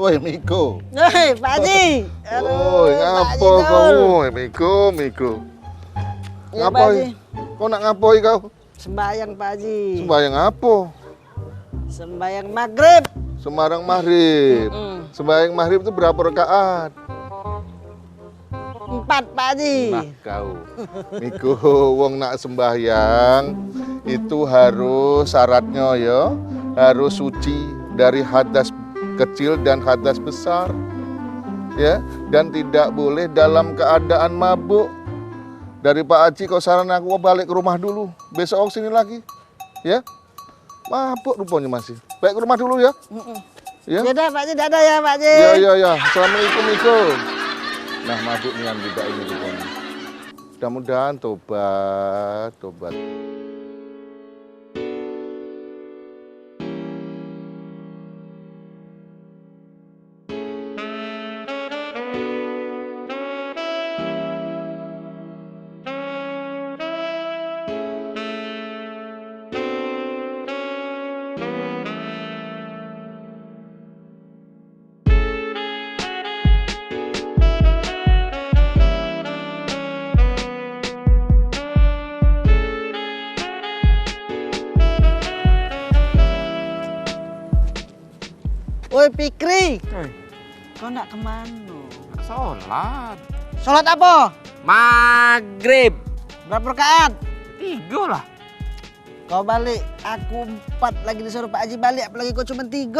Woi Miko. Hei, Pak Haji. Woi, Pak ngapo Haji Dul. kamu? Miko. Ya, Pak Ngapoi? Haji. Kau nak ngapoi kau? Sembayang, Pak Haji. Sembayang apa? Sembayang maghrib. Sembarang maghrib. Sembayang maghrib itu berapa rakaat? 4, Pak Haji. Nah kau, Miko, wong nak sembahyang itu harus syaratnya ya, harus suci dari hadas kecil dan hadas besar, ya, dan tidak boleh dalam keadaan mabuk. Dari Pak Haji kau saran aku balik ke rumah dulu, besok sini lagi, ya. Mabuk rupanya masih. Baik ke rumah dulu ya. Ya. Dadah, Pak Haji. Dadah ya, Pak Haji. Ya. Assalamualaikum Miko. Nah mabuk nian juga ini rupanya. Mudah-mudahan tobat. Woi, Fikri. Kau nak kemana? Sholat Sholat apa? maghrib Berapa rakaat? 3 lah. Kau balik, aku 4 lagi disuruh Pak Haji balik, apalagi kau cuma 3.